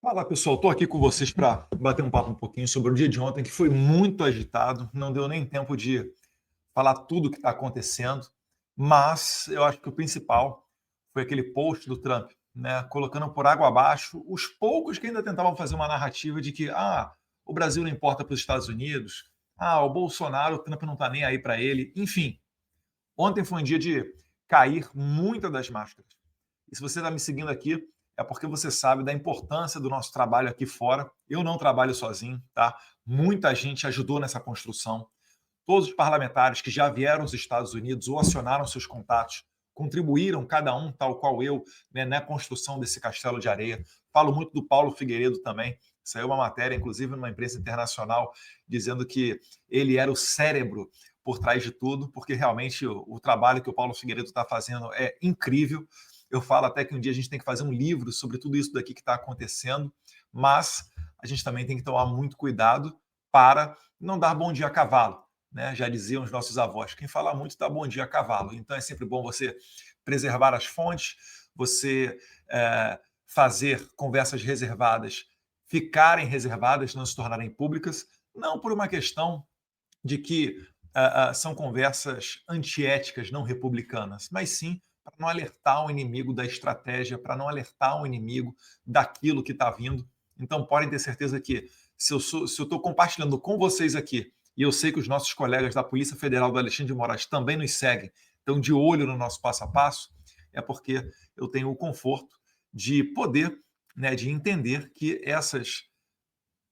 Fala pessoal, estou aqui com vocês para bater um papo um pouquinho sobre o dia de ontem, que foi muito agitado, não deu nem tempo de falar tudo o que está acontecendo, mas eu acho que o principal foi aquele post do Trump, né, colocando por água abaixo os poucos que ainda tentavam fazer uma narrativa de que o Brasil não importa para os Estados Unidos, o Bolsonaro, o Trump não está nem aí para ele, enfim. Ontem foi um dia de cair muitas das máscaras. E se você está me seguindo aqui, é porque você sabe da importância do nosso trabalho aqui fora. Eu não trabalho sozinho, tá? Muita gente ajudou nessa construção. Todos os parlamentares que já vieram aos Estados Unidos ou acionaram seus contatos contribuíram, cada um, tal qual eu, né, na construção desse castelo de areia. Falo muito do Paulo Figueiredo também. Saiu uma matéria, inclusive, numa imprensa internacional, dizendo que ele era o cérebro por trás de tudo, porque realmente o trabalho que o Paulo Figueiredo está fazendo é incrível. Eu falo até que um dia a gente tem que fazer um livro sobre tudo isso daqui que está acontecendo, mas a gente também tem que tomar muito cuidado para não dar bom dia a cavalo, né? Já diziam os nossos avós, quem fala muito dá bom dia a cavalo. Então é sempre bom você preservar as fontes, você fazer conversas reservadas ficarem reservadas, não se tornarem públicas, não por uma questão de que são conversas antiéticas, não republicanas, mas sim para não alertar o inimigo da estratégia, para não alertar o inimigo daquilo que está vindo. Então, podem ter certeza que se eu estou compartilhando com vocês aqui, e eu sei que os nossos colegas da Polícia Federal do Alexandre de Moraes também nos seguem, estão de olho no nosso passo a passo, é porque eu tenho o conforto de poder, né, de entender que essas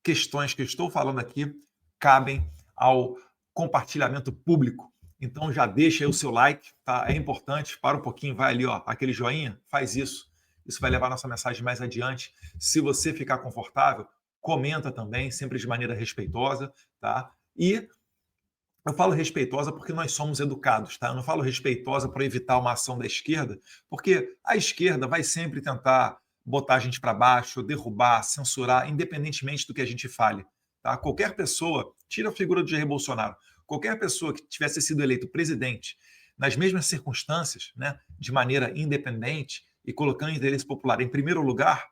questões que eu estou falando aqui cabem ao compartilhamento público. Então já deixa aí o seu like, tá? É importante, para um pouquinho, vai ali, ó, aquele joinha, faz isso. Isso vai levar nossa mensagem mais adiante. Se você ficar confortável, comenta também, sempre de maneira respeitosa, tá? E eu falo respeitosa porque nós somos educados, tá? Eu não falo respeitosa para evitar uma ação da esquerda, porque a esquerda vai sempre tentar botar a gente para baixo, derrubar, censurar, independentemente do que a gente fale, tá? Qualquer pessoa, tira a figura do Jair Bolsonaro, qualquer pessoa que tivesse sido eleito presidente nas mesmas circunstâncias, né, de maneira independente e colocando o interesse popular em primeiro lugar,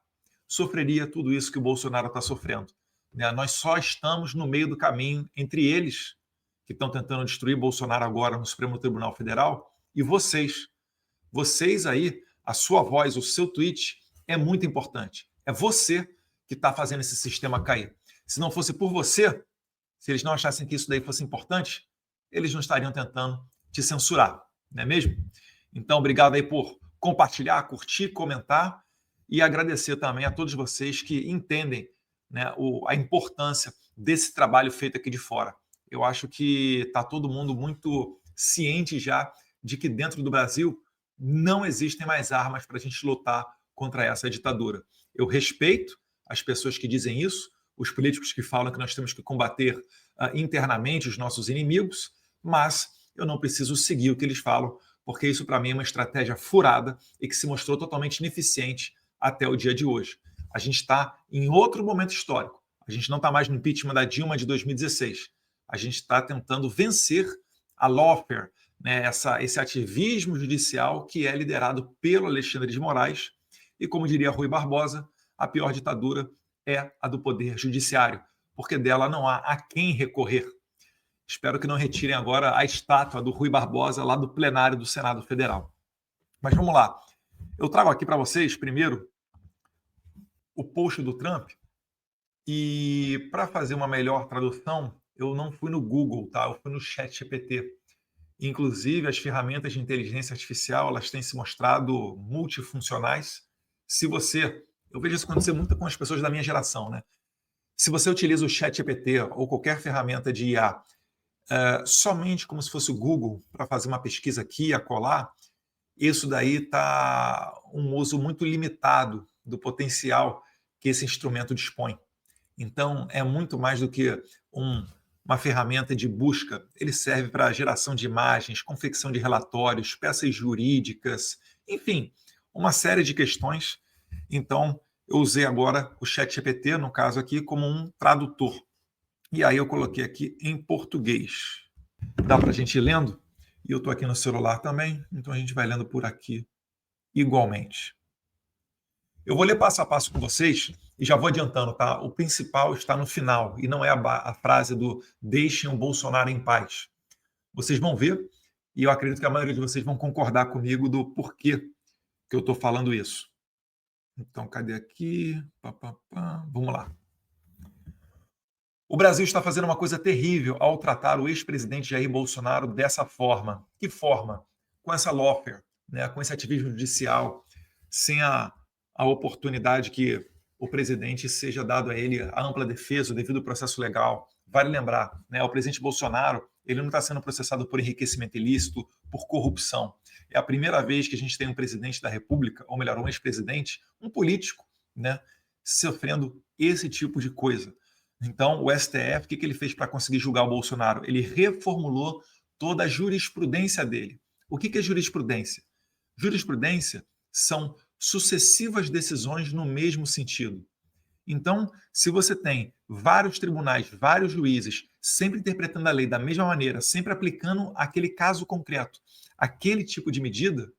sofreria tudo isso que o Bolsonaro está sofrendo, né? Nós só estamos no meio do caminho entre eles que estão tentando destruir Bolsonaro agora no Supremo Tribunal Federal, e vocês. Vocês aí, a sua voz, o seu tweet é muito importante. É você que está fazendo esse sistema cair. Se não fosse por você, se eles não achassem que isso daí fosse importante, eles não estariam tentando te censurar, não é mesmo? Então, obrigado aí por compartilhar, curtir, comentar e agradecer também a todos vocês que entendem, né, a importância desse trabalho feito aqui de fora. Eu acho que está todo mundo muito ciente já de que dentro do Brasil não existem mais armas para a gente lutar contra essa ditadura. Eu respeito as pessoas que dizem isso, os políticos que falam que nós temos que combater internamente os nossos inimigos, mas eu não preciso seguir o que eles falam, porque isso para mim é uma estratégia furada e que se mostrou totalmente ineficiente até o dia de hoje. A gente está em outro momento histórico. A gente não está mais no impeachment da Dilma de 2016. A gente está tentando vencer a lawfare, né, esse ativismo judicial que é liderado pelo Alexandre de Moraes. E, como diria Rui Barbosa, a pior ditadura é a do poder judiciário, porque dela não há a quem recorrer. Espero que não retirem agora a estátua do Rui Barbosa lá do plenário do Senado Federal. Mas vamos lá. Eu trago aqui para vocês, primeiro, o post do Trump. E para fazer uma melhor tradução, eu não fui no Google, tá? Eu fui no ChatGPT. Inclusive, as ferramentas de inteligência artificial, elas têm se mostrado multifuncionais. Se você, eu vejo isso acontecer muito com as pessoas da minha geração, né? Se você utiliza o ChatGPT ou qualquer ferramenta de IA somente como se fosse o Google para fazer uma pesquisa aqui, acolá, isso daí está um uso muito limitado do potencial que esse instrumento dispõe. Então, é muito mais do que uma ferramenta de busca. Ele serve para geração de imagens, confecção de relatórios, peças jurídicas, enfim, uma série de questões. Então, eu usei agora o ChatGPT, no caso aqui, como um tradutor. E aí eu coloquei aqui em português. Dá para a gente ir lendo? E eu estou aqui no celular também, então a gente vai lendo por aqui igualmente. Eu vou ler passo a passo com vocês e já vou adiantando, tá? O principal está no final e não é a frase do deixem o Bolsonaro em paz. Vocês vão ver e eu acredito que a maioria de vocês vão concordar comigo do porquê que eu estou falando isso. Então, cadê aqui? Pá, pá, pá. Vamos lá. O Brasil está fazendo uma coisa terrível ao tratar o ex-presidente Jair Bolsonaro dessa forma. Que forma? Com essa lawfare, né? Com esse ativismo judicial, sem a oportunidade que o presidente seja dado a ele a ampla defesa, o devido processo legal. Vale lembrar, né? O presidente Bolsonaro ele não está sendo processado por enriquecimento ilícito, por corrupção. É a primeira vez que a gente tem um presidente da República, ou melhor, um ex-presidente, um político, né, sofrendo esse tipo de coisa. Então, o STF, o que ele fez para conseguir julgar o Bolsonaro? Ele reformulou toda a jurisprudência dele. O que é jurisprudência? Jurisprudência são sucessivas decisões no mesmo sentido. Então, se você tem vários tribunais, vários juízes, sempre interpretando a lei da mesma maneira, sempre aplicando aquele caso concreto, aquele tipo de medida,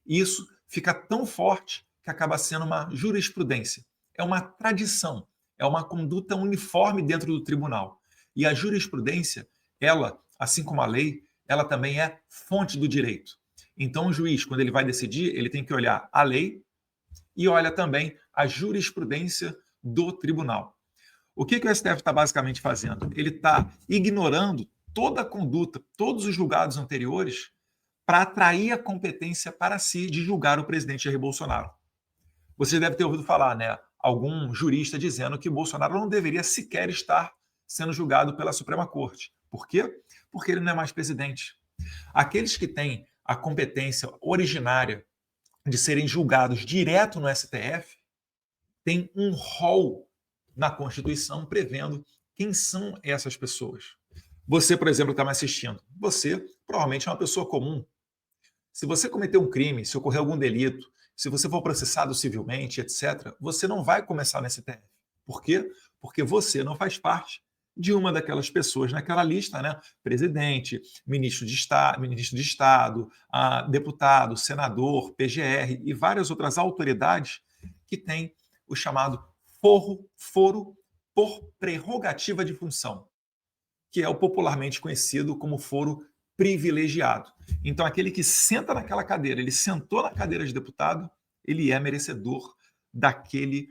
isso fica tão forte que acaba sendo uma jurisprudência. É uma tradição, é uma conduta uniforme dentro do tribunal. E a jurisprudência, ela, assim como a lei, ela também é fonte do direito. Então, o juiz, quando ele vai decidir, ele tem que olhar a lei e olha também a jurisprudência do tribunal. O que o STF está basicamente fazendo? Ele está ignorando toda a conduta, todos os julgados anteriores, para atrair a competência para si de julgar o presidente Jair Bolsonaro. Você deve ter ouvido falar, né? Algum jurista dizendo que o Bolsonaro não deveria sequer estar sendo julgado pela Suprema Corte. Por quê? Porque ele não é mais presidente. Aqueles que têm a competência originária de serem julgados direto no STF têm um rol na Constituição prevendo quem são essas pessoas. Você, por exemplo, está me assistindo. Você provavelmente é uma pessoa comum. Se você cometer um crime, se ocorrer algum delito, se você for processado civilmente, etc., você não vai começar no STF. Por quê? Porque você não faz parte de uma daquelas pessoas naquela lista, né? Presidente, ministro de Estado, deputado, senador, PGR e várias outras autoridades que têm o chamado foro por prerrogativa de função, que é o popularmente conhecido como foro privilegiado. Então, aquele que senta naquela cadeira, ele sentou na cadeira de deputado, ele é merecedor daquele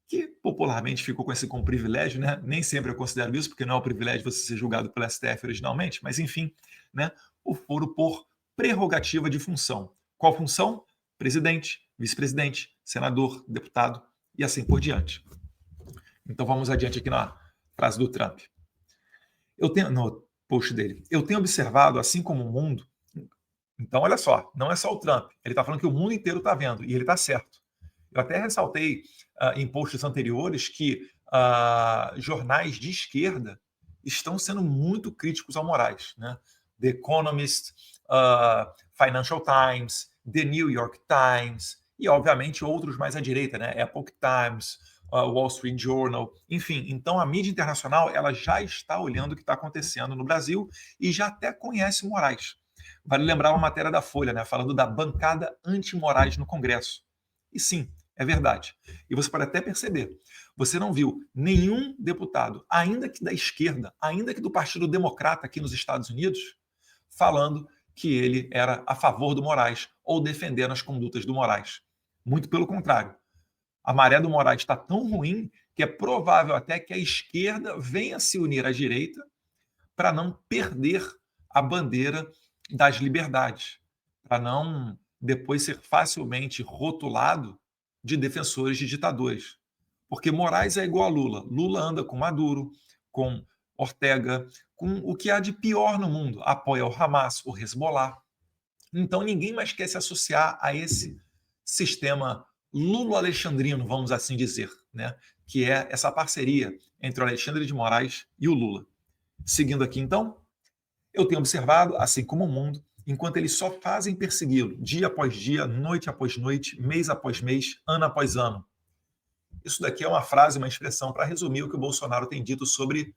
que popularmente ficou conhecido como privilégio, né? Nem sempre eu considero isso, porque não é o privilégio você ser julgado pelo STF originalmente, mas enfim, né? O foro por prerrogativa de função. Qual função? Presidente, vice-presidente, senador, deputado e assim por diante. Então vamos adiante aqui na frase do Trump. No post dele, eu tenho observado, assim como o mundo. Então, olha só, não é só o Trump. Ele está falando que o mundo inteiro está vendo, e ele está certo. Eu até ressaltei em posts anteriores que jornais de esquerda estão sendo muito críticos ao Moraes, né? The Economist, Financial Times, The New York Times e, obviamente, outros mais à direita, né? Epoch Times, Wall Street Journal, enfim. Então, a mídia internacional ela já está olhando o que está acontecendo no Brasil e já até conhece Moraes. Vale lembrar uma matéria da Folha, né? Falando da bancada anti-Moraes no Congresso. E sim, é verdade. E você pode até perceber, você não viu nenhum deputado, ainda que da esquerda, ainda que do Partido Democrata aqui nos Estados Unidos, falando que ele era a favor do Moraes ou defendendo as condutas do Moraes. Muito pelo contrário. A maré do Moraes está tão ruim que é provável até que a esquerda venha se unir à direita para não perder a bandeira das liberdades, para não depois ser facilmente rotulado de defensores de ditadores. Porque Moraes é igual a Lula. Lula anda com Maduro, com Ortega, com o que há de pior no mundo. Apoia o Hamas, o Hezbollah. Então ninguém mais quer se associar a esse sistema lulo-alexandrino, vamos assim dizer, né? Que é essa parceria entre o Alexandre de Moraes e o Lula. Seguindo aqui, então, eu tenho observado, assim como o mundo, enquanto eles só fazem persegui-lo, dia após dia, noite após noite, mês após mês, ano após ano. Isso daqui é uma frase, uma expressão para resumir o que o Bolsonaro tem dito sobre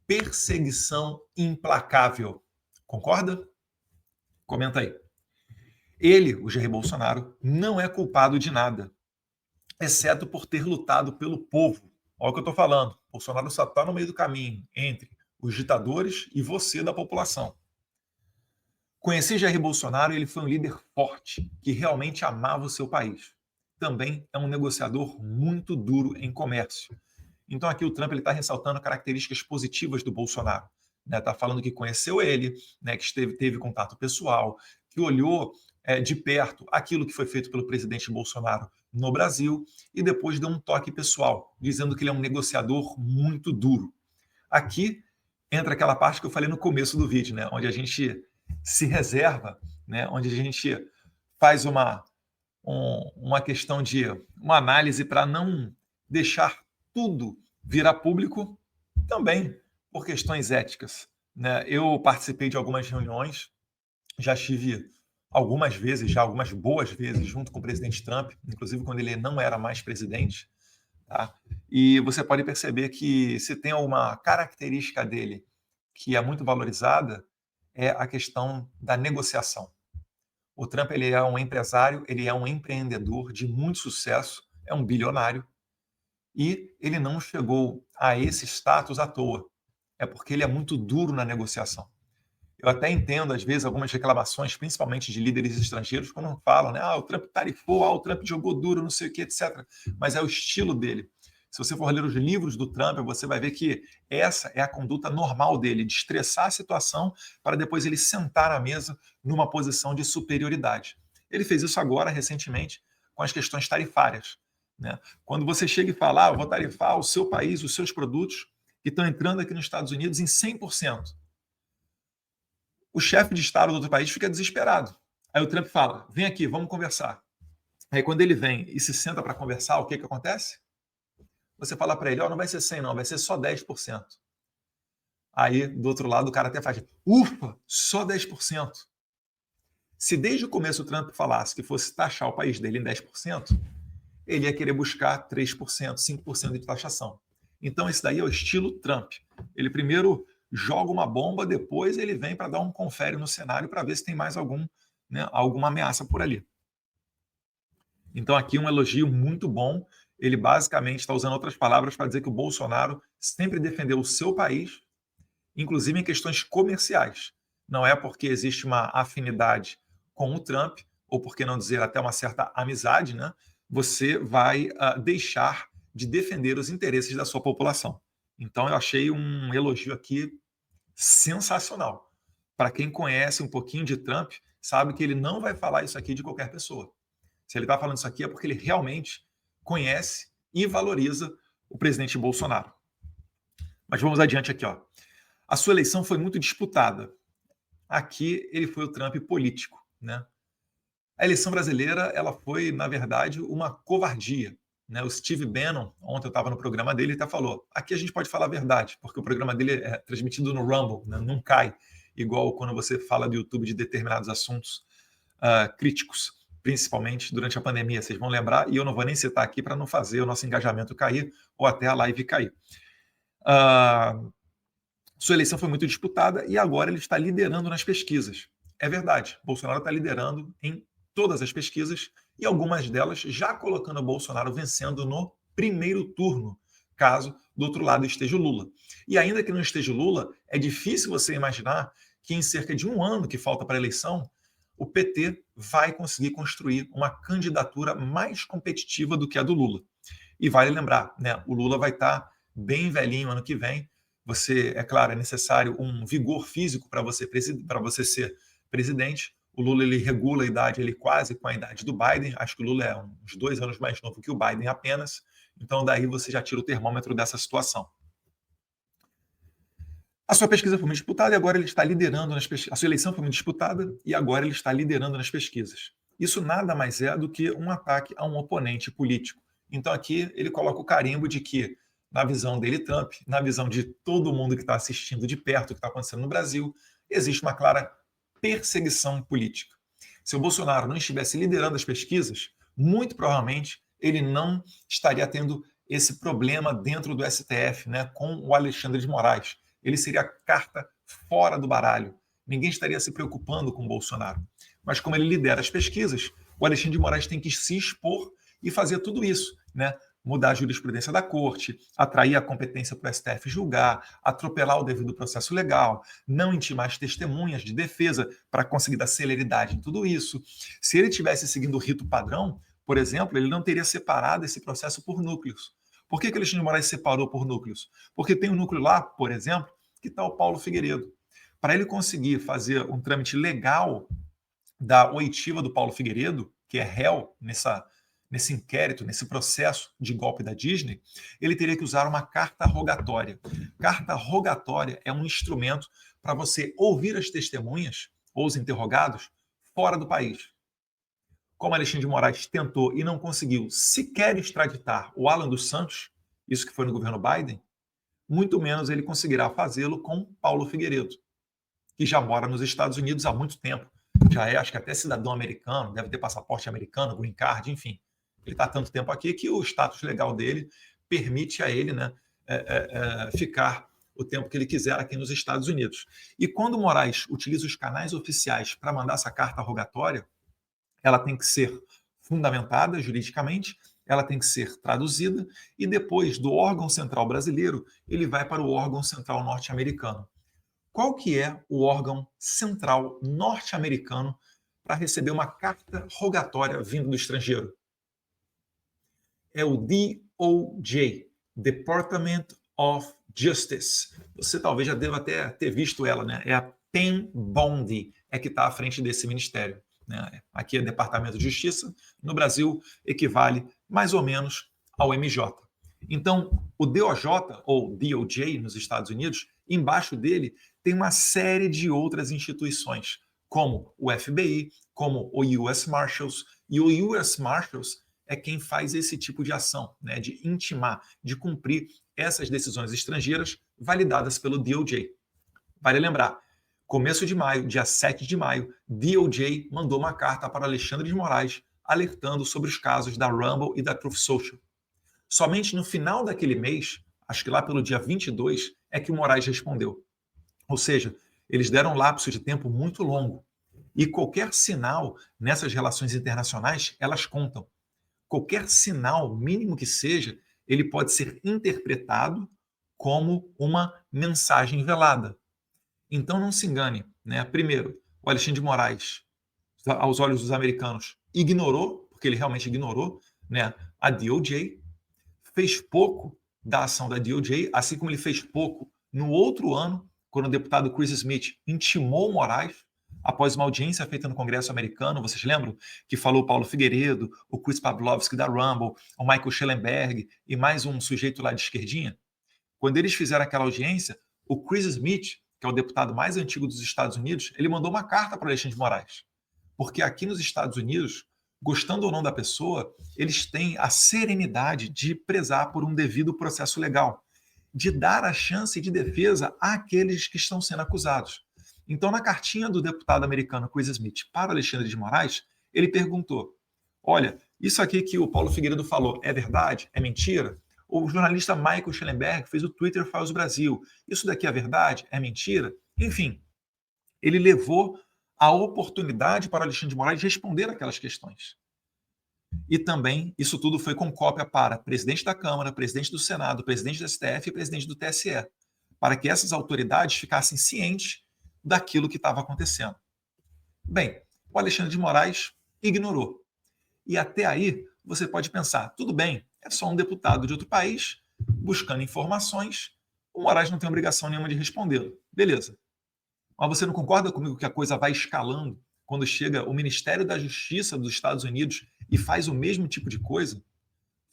perseguição implacável. Concorda? Comenta aí. Ele, o Jair Bolsonaro, não é culpado de nada. exceto por ter lutado pelo povo. Olha o que eu estou falando. Bolsonaro só está no meio do caminho entre os ditadores e você da população. Conheci Jair Bolsonaro e ele foi um líder forte, que realmente amava o seu país. Também é um negociador muito duro em comércio. Então aqui o Trump está ressaltando características positivas do Bolsonaro. Está falando que conheceu ele, que teve contato pessoal, que olhou de perto aquilo que foi feito pelo presidente Bolsonaro no Brasil e depois deu um toque pessoal, dizendo que ele é um negociador muito duro. Aqui entra aquela parte que eu falei no começo do vídeo, onde a gente se reserva, onde a gente faz uma questão de uma análise para não deixar tudo virar público, também por questões éticas. Eu participei de algumas reuniões, já estive algumas vezes, já algumas boas vezes, junto com o presidente Trump, inclusive quando ele não era mais presidente. Tá? E você pode perceber que se tem uma característica dele que é muito valorizada, é a questão da negociação. O Trump ele é um empresário, ele é um empreendedor de muito sucesso, é um bilionário, e ele não chegou a esse status à toa. É porque ele é muito duro na negociação. Eu até entendo, às vezes, algumas reclamações, principalmente de líderes estrangeiros, quando falam, o Trump tarifou, o Trump jogou duro, não sei o que, etc. Mas é o estilo dele. Se você for ler os livros do Trump, você vai ver que essa é a conduta normal dele, de estressar a situação para depois ele sentar à mesa numa posição de superioridade. Ele fez isso agora, recentemente, com as questões tarifárias. Quando você chega e fala, eu vou tarifar o seu país, os seus produtos que estão entrando aqui nos Estados Unidos em 100%. O chefe de Estado do outro país fica desesperado. Aí o Trump fala, vem aqui, vamos conversar. Aí quando ele vem e se senta para conversar, o que acontece? Você fala para ele, não vai ser 100 não, vai ser só 10%. Aí, do outro lado, o cara até faz, ufa, só 10%. Se desde o começo o Trump falasse que fosse taxar o país dele em 10%, ele ia querer buscar 3%, 5% de taxação. Então, esse daí é o estilo Trump. Ele primeiro joga uma bomba, depois ele vem para dar um confere no cenário para ver se tem mais alguma ameaça por ali. Então, aqui um elogio muito bom. Ele basicamente está usando outras palavras para dizer que o Bolsonaro sempre defendeu o seu país, inclusive em questões comerciais. Não é porque existe uma afinidade com o Trump, ou por que não dizer até uma certa amizade, você vai deixar de defender os interesses da sua população. Então, eu achei um elogio aqui sensacional. Para quem conhece um pouquinho de Trump, sabe que ele não vai falar isso aqui de qualquer pessoa. Se ele está falando isso aqui é porque ele realmente conhece e valoriza o presidente Bolsonaro. Mas vamos adiante aqui. A sua eleição foi muito disputada. Aqui ele foi o Trump político. A eleição brasileira ela foi, na verdade, uma covardia. O Steve Bannon, ontem eu estava no programa dele, até falou, aqui a gente pode falar a verdade, porque o programa dele é transmitido no Rumble, não cai, igual quando você fala do YouTube de determinados assuntos críticos, principalmente durante a pandemia, vocês vão lembrar, e eu não vou nem citar aqui para não fazer o nosso engajamento cair, ou até a live cair. Sua eleição foi muito disputada e agora ele está liderando nas pesquisas. É verdade, Bolsonaro está liderando em todas as pesquisas e algumas delas já colocando o Bolsonaro vencendo no primeiro turno, caso do outro lado esteja o Lula. E ainda que não esteja o Lula, é difícil você imaginar que em cerca de um ano que falta para a eleição, o PT vai conseguir construir uma candidatura mais competitiva do que a do Lula. E vale lembrar, o Lula vai estar bem velhinho ano que vem. É claro, é necessário um vigor físico para você ser presidente. O Lula ele regula a idade, ele quase com a idade do Biden. Acho que o Lula é uns 2 anos mais novo que o Biden apenas. Então, daí você já tira o termômetro dessa situação. A sua pesquisa foi muito disputada e agora ele está liderando nas pesquisas. A sua eleição foi muito disputada e agora ele está liderando nas pesquisas. Isso nada mais é do que um ataque a um oponente político. Então, aqui ele coloca o carimbo de que, na visão dele, Trump, na visão de todo mundo que está assistindo de perto o que está acontecendo no Brasil, existe uma clara perseguição política. Se o Bolsonaro não estivesse liderando as pesquisas, muito provavelmente ele não estaria tendo esse problema dentro do STF, com o Alexandre de Moraes. Ele seria a carta fora do baralho. Ninguém estaria se preocupando com o Bolsonaro. Mas como ele lidera as pesquisas, o Alexandre de Moraes tem que se expor e fazer tudo isso. né, mudar a jurisprudência da corte, atrair a competência para o STF julgar, atropelar o devido processo legal, não intimar as testemunhas de defesa para conseguir dar celeridade em tudo isso. Se ele tivesse seguindo o rito padrão, por exemplo, ele não teria separado esse processo por núcleos. Por que Alexandre de Moraes separou por núcleos? Porque tem um núcleo lá, por exemplo, que está o Paulo Figueiredo. Para ele conseguir fazer um trâmite legal da oitiva do Paulo Figueiredo, que é réu nesse inquérito, nesse processo de golpe da Disney, ele teria que usar uma carta rogatória. Carta rogatória é um instrumento para você ouvir as testemunhas ou os interrogados fora do país. Como Alexandre de Moraes tentou e não conseguiu sequer extraditar o Alan dos Santos, isso que foi no governo Biden, muito menos ele conseguirá fazê-lo com Paulo Figueiredo, que já mora nos Estados Unidos há muito tempo. Já é, acho que até cidadão americano, deve ter passaporte americano, green card, enfim. Ele está há tanto tempo aqui que o status legal dele permite a ele, né, ficar o tempo que ele quiser aqui nos Estados Unidos. E quando o Moraes utiliza os canais oficiais para mandar essa carta rogatória, ela tem que ser fundamentada juridicamente, ela tem que ser traduzida e depois do órgão central brasileiro, ele vai para o órgão central norte-americano. Qual que é o órgão central norte-americano para receber uma carta rogatória vindo do estrangeiro? É o DOJ, Department of Justice. Você talvez já deva até ter visto ela, né? É a Pam Bondi, é que está à frente desse ministério. Né? Aqui é Departamento de Justiça, no Brasil equivale mais ou menos ao MJ. Então, o DOJ, ou DOJ nos Estados Unidos, embaixo dele tem uma série de outras instituições, como o FBI, como o US Marshals, e o US Marshals é quem faz esse tipo de ação, né, de intimar, de cumprir essas decisões estrangeiras validadas pelo DOJ. Vale lembrar, começo de maio, dia 7 de maio, DOJ mandou uma carta para Alexandre de Moraes alertando sobre os casos da Rumble e da Truth Social. Somente no final daquele mês, acho que lá pelo dia 22, é que o Moraes respondeu. Ou seja, eles deram um lapso de tempo muito longo. E qualquer sinal nessas relações internacionais, elas contam. Qualquer sinal, mínimo que seja, ele pode ser interpretado como uma mensagem velada. Então não se engane, né? Primeiro, o Alexandre de Moraes, aos olhos dos americanos, ignorou, porque ele realmente ignorou, né, a DOJ, fez pouco da ação da DOJ, assim como ele fez pouco no outro ano, quando o deputado Chris Smith intimou Moraes após uma audiência feita no Congresso americano, vocês lembram? Que falou Paulo Figueiredo, o Chris Pavlovski da Rumble, o Michael Schellenberg e mais um sujeito lá de esquerdinha. Quando eles fizeram aquela audiência, o Chris Smith, que é o deputado mais antigo dos Estados Unidos, ele mandou uma carta para Alexandre de Moraes. Porque aqui nos Estados Unidos, gostando ou não da pessoa, eles têm a serenidade de prezar por um devido processo legal, de dar a chance de defesa àqueles que estão sendo acusados. Então, na cartinha do deputado americano Chris Smith para Alexandre de Moraes, ele perguntou: olha, isso aqui que o Paulo Figueiredo falou é verdade? É mentira? O jornalista Michael Schellenberg fez o Twitter Files Brasil. Isso daqui é verdade? É mentira? Enfim, ele levou a oportunidade para Alexandre de Moraes responder aquelas questões. E também, isso tudo foi com cópia para presidente da Câmara, presidente do Senado, presidente do STF e presidente do TSE, para que essas autoridades ficassem cientes daquilo que estava acontecendo. Bem, o Alexandre de Moraes ignorou. E até aí, você pode pensar, tudo bem, é só um deputado de outro país buscando informações, o Moraes não tem obrigação nenhuma de respondê-lo. Beleza. Mas você não concorda comigo que a coisa vai escalando quando chega o Ministério da Justiça dos Estados Unidos e faz o mesmo tipo de coisa?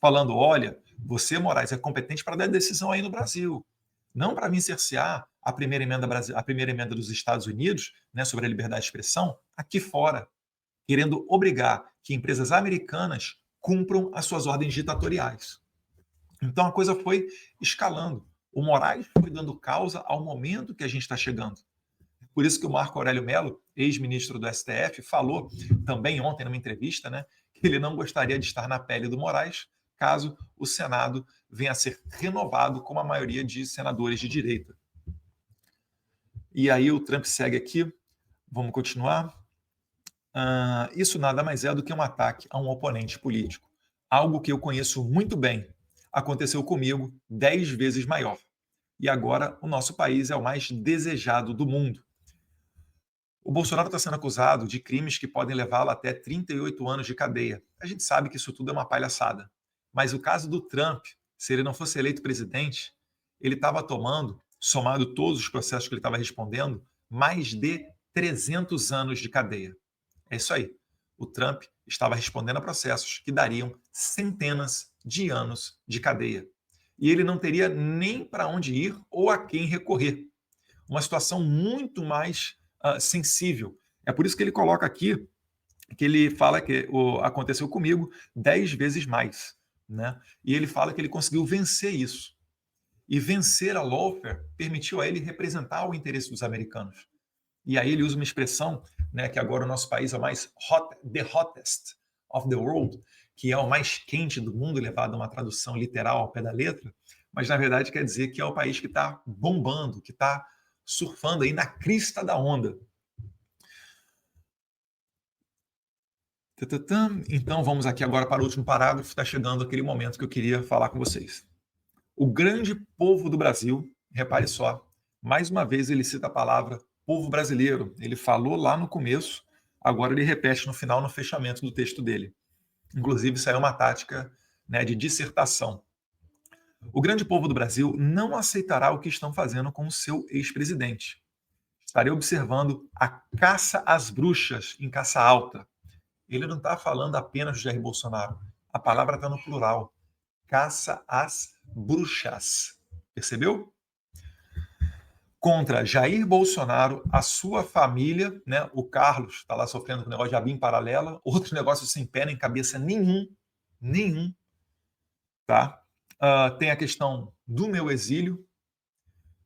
Falando, olha, você, Moraes, é competente para dar decisão aí no Brasil. Não para vir cercear a primeira emenda dos Estados Unidos, né, sobre a liberdade de expressão, aqui fora, querendo obrigar que empresas americanas cumpram as suas ordens ditatoriais. Então a coisa foi escalando. O Moraes foi dando causa ao momento que a gente está chegando. Por isso que o Marco Aurélio Mello, ex-ministro do STF, falou também ontem numa entrevista, né, que ele não gostaria de estar na pele do Moraes caso o Senado venha a ser renovado com a maioria de senadores de direita. E aí o Trump segue aqui, vamos continuar. Isso nada mais é do que um ataque a um oponente político. Algo que eu conheço muito bem. Aconteceu comigo 10 vezes maior. E agora o nosso país é o mais desejado do mundo. O Bolsonaro está sendo acusado de crimes que podem levá-lo até 38 anos de cadeia. A gente sabe que isso tudo é uma palhaçada. Mas o caso do Trump, se ele não fosse eleito presidente, ele estava tomando, somado todos os processos que ele estava respondendo, mais de 300 anos de cadeia. É isso aí. O Trump estava respondendo a processos que dariam centenas de anos de cadeia. E ele não teria nem para onde ir ou a quem recorrer. Uma situação muito mais sensível. É por isso que ele coloca aqui que ele fala que aconteceu comigo 10 vezes mais. Né? E ele fala que ele conseguiu vencer isso. E vencer a lawfare permitiu a ele representar o interesse dos americanos. E aí ele usa uma expressão, né, que agora o nosso país é o mais the hottest of the world, que é o mais quente do mundo, levado a uma tradução literal ao pé da letra, mas na verdade quer dizer que é o país que está bombando, que está surfando aí na crista da onda. Então vamos aqui agora para o último parágrafo, está chegando aquele momento que eu queria falar com vocês. O grande povo do Brasil, repare só, mais uma vez ele cita a palavra povo brasileiro. Ele falou lá no começo, agora ele repete no final, no fechamento do texto dele. Inclusive, isso aí é uma tática, né, de dissertação. O grande povo do Brasil não aceitará o que estão fazendo com o seu ex-presidente. Estarei observando a caça às bruxas em caça alta. Ele não está falando apenas de Jair Bolsonaro. A palavra está no plural. Caça às bruxas. Percebeu? Contra Jair Bolsonaro, a sua família, né? O Carlos está lá sofrendo com o negócio de ABIN paralela, outro negócio sem pé nem cabeça nenhum, tá? Tem a questão do meu exílio,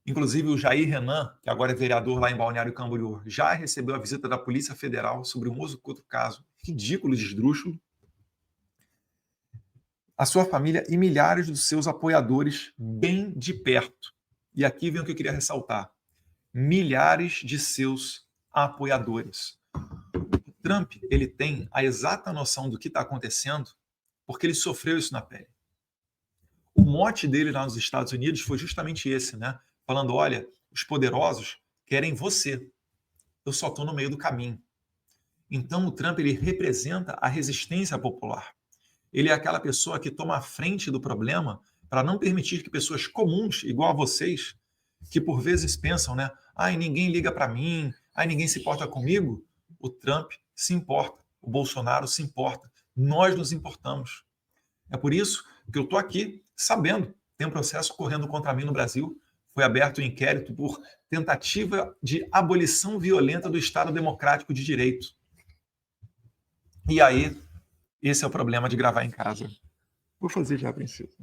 inclusive o Jair Renan, que agora é vereador lá em Balneário Camboriú, já recebeu a visita da Polícia Federal sobre um outro caso ridículo de esdrúxulo. A sua família e milhares dos seus apoiadores bem de perto. E aqui vem o que eu queria ressaltar. Milhares de seus apoiadores. O Trump, ele tem a exata noção do que está acontecendo porque ele sofreu isso na pele. O mote dele lá nos Estados Unidos foi justamente esse, né? Falando, olha, os poderosos querem você. Eu só estou no meio do caminho. Então o Trump, ele representa a resistência popular. Ele é aquela pessoa que toma a frente do problema para não permitir que pessoas comuns, igual a vocês, que por vezes pensam, né? Ai, ninguém liga para mim, ai, ninguém se importa comigo. O Trump se importa, o Bolsonaro se importa, nós nos importamos. É por isso que eu estou aqui sabendo. Tem um processo correndo contra mim no Brasil. Foi aberto um inquérito por tentativa de abolição violenta do Estado Democrático de Direito. E aí, esse é o problema de gravar em casa. Vou fazer já, princesa.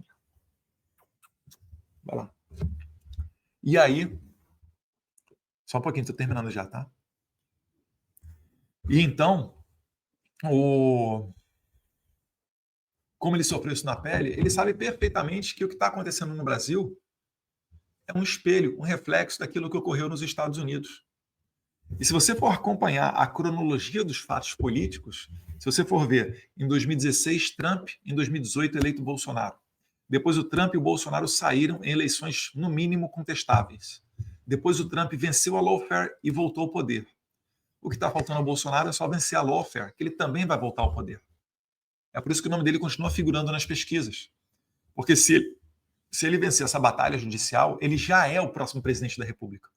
Vai lá. E aí, só um pouquinho, estou terminando já, tá? E então, como ele sofreu isso na pele, ele sabe perfeitamente que o que está acontecendo no Brasil é um espelho, um reflexo daquilo que ocorreu nos Estados Unidos. E se você for acompanhar a cronologia dos fatos políticos, se você for ver, em 2016, Trump, em 2018, eleito Bolsonaro. Depois o Trump e o Bolsonaro saíram em eleições, no mínimo, contestáveis. Depois o Trump venceu a lawfare e voltou ao poder. O que está faltando ao Bolsonaro é só vencer a lawfare, que ele também vai voltar ao poder. É por isso que o nome dele continua figurando nas pesquisas. Porque se ele vencer essa batalha judicial, ele já é o próximo presidente da República.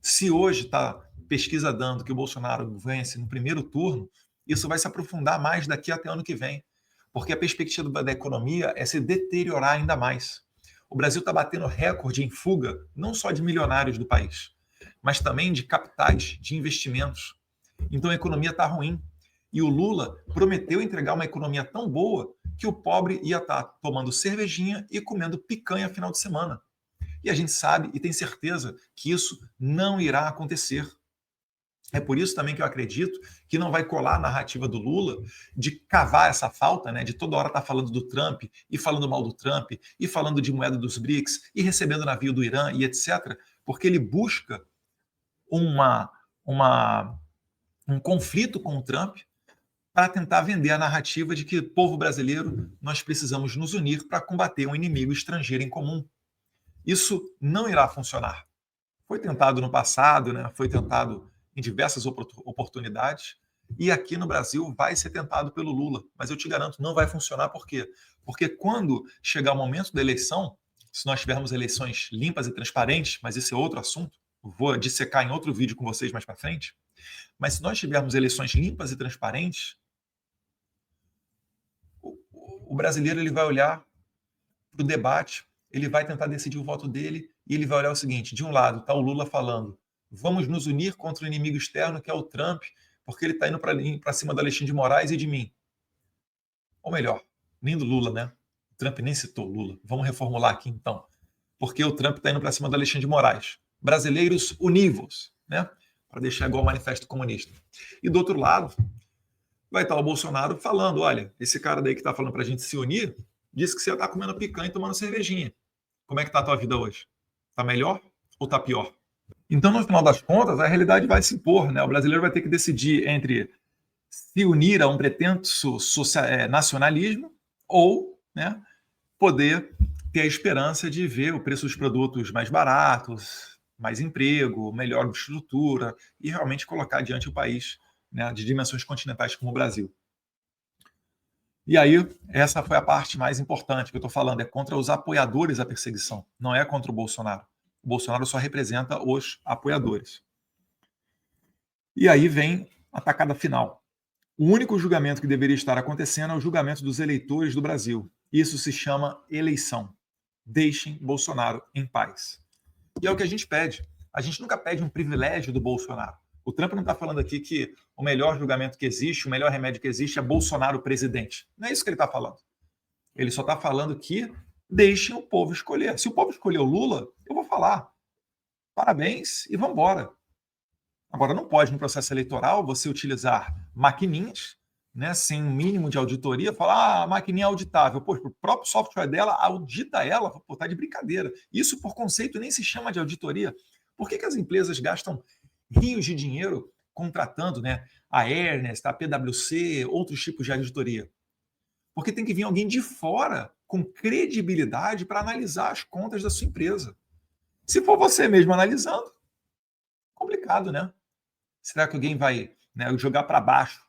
Se hoje está pesquisa dando que o Bolsonaro vence no primeiro turno, isso vai se aprofundar mais daqui até ano que vem, porque a perspectiva da economia é se deteriorar ainda mais. O Brasil está batendo recorde em fuga, não só de milionários do país, mas também de capitais, de investimentos. Então a economia está ruim. E o Lula prometeu entregar uma economia tão boa que o pobre ia estar tomando cervejinha e comendo picanha final de semana. E a gente sabe e tem certeza que isso não irá acontecer. É por isso também que eu acredito que não vai colar a narrativa do Lula de cavar essa falta, né, de toda hora estar falando do Trump e falando mal do Trump e falando de moeda dos BRICS e recebendo navio do Irã e etc., porque ele busca um conflito com o Trump para tentar vender a narrativa de que, povo brasileiro, nós precisamos nos unir para combater um inimigo estrangeiro em comum. Isso não irá funcionar. Foi tentado no passado, né? Foi tentado em diversas oportunidades, e aqui no Brasil vai ser tentado pelo Lula, mas eu te garanto, não vai funcionar. Por quê? Porque quando chegar o momento da eleição, se nós tivermos eleições limpas e transparentes, mas esse é outro assunto, vou dissecar em outro vídeo com vocês mais para frente, mas se nós tivermos eleições limpas e transparentes, o brasileiro ele vai olhar para o debate, ele vai tentar decidir o voto dele e ele vai olhar o seguinte: de um lado está o Lula falando, vamos nos unir contra o inimigo externo que é o Trump, porque ele está indo para cima do Alexandre de Moraes e de mim. Ou melhor, nem do Lula, né? O Trump nem citou o Lula. Vamos reformular aqui então. Porque o Trump está indo para cima do Alexandre de Moraes. Brasileiros univos, né? Para deixar igual o Manifesto Comunista. E do outro lado, vai estar o Bolsonaro falando: olha, esse cara daí que está falando para a gente se unir, disse que você está comendo picanha e tomando cervejinha. Como é que está a tua vida hoje? Está melhor ou está pior? Então, no final das contas, a realidade vai se impor, né? O brasileiro vai ter que decidir entre se unir a um pretenso nacionalismo ou, né, poder ter a esperança de ver o preço dos produtos mais baratos, mais emprego, melhor estrutura e realmente colocar diante o país, né, de dimensões continentais como o Brasil. E aí, essa foi a parte mais importante que eu estou falando, é contra os apoiadores da perseguição, não é contra o Bolsonaro. O Bolsonaro só representa os apoiadores. E aí vem a tacada final. O único julgamento que deveria estar acontecendo é o julgamento dos eleitores do Brasil. Isso se chama eleição. Deixem Bolsonaro em paz. E é o que a gente pede. A gente nunca pede um privilégio do Bolsonaro. O Trump não está falando aqui que o melhor julgamento que existe, o melhor remédio que existe é Bolsonaro presidente. Não é isso que ele está falando. Ele só está falando que deixem o povo escolher. Se o povo escolher o Lula, eu vou falar parabéns e vamos embora. Agora, não pode, no processo eleitoral, você utilizar maquininhas, né, sem um mínimo de auditoria, falar, a maquininha é auditável. Pô, o próprio software dela audita ela, pô, tá de brincadeira. Isso, por conceito, nem se chama de auditoria. Por que as empresas gastam rios de dinheiro contratando, né, a Ernest, a PwC, outros tipos de auditoria? Porque tem que vir alguém de fora, com credibilidade, para analisar as contas da sua empresa. Se for você mesmo analisando, complicado, né? Será que alguém vai, né, jogar para baixo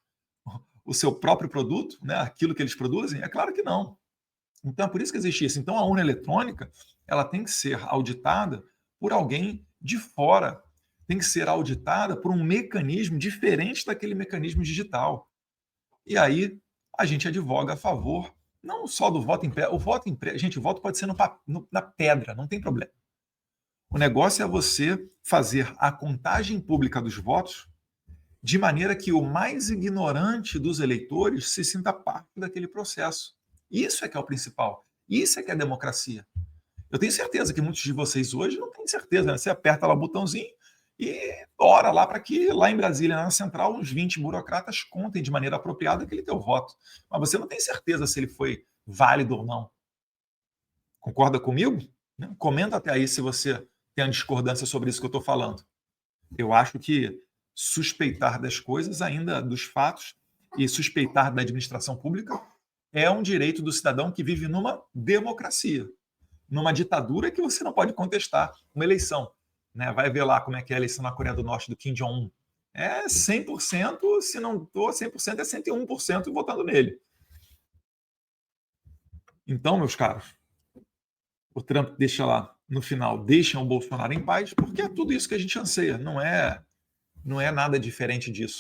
o seu próprio produto, né, aquilo que eles produzem? É claro que não. Então, é por isso que existe isso. Então, a urna eletrônica ela tem que ser auditada por alguém de fora. Tem que ser auditada por um mecanismo diferente daquele mecanismo digital. E aí, a gente advoga a favor, não só do voto impresso. O voto impresso, gente, o voto pode ser na pedra, não tem problema. O negócio é você fazer a contagem pública dos votos de maneira que o mais ignorante dos eleitores se sinta parte daquele processo. Isso é que é o principal. Isso é que é a democracia. Eu tenho certeza que muitos de vocês hoje não têm certeza, né? Você aperta lá o botãozinho e ora lá para que lá em Brasília, na Central, uns 20 burocratas contem de maneira apropriada aquele teu voto. Mas você não tem certeza se ele foi válido ou não. Concorda comigo? Comenta até aí se você tem uma discordância sobre isso que eu estou falando. Eu acho que suspeitar das coisas, ainda dos fatos, e suspeitar da administração pública é um direito do cidadão que vive numa democracia, numa ditadura que você não pode contestar uma eleição. Né? Vai ver lá como é que é a eleição na Coreia do Norte do Kim Jong-un. É 100%, se não estou 100%, é 101% votando nele. Então, meus caros, o Trump deixa lá, no final, deixam o Bolsonaro em paz, porque é tudo isso que a gente anseia, não é nada diferente disso.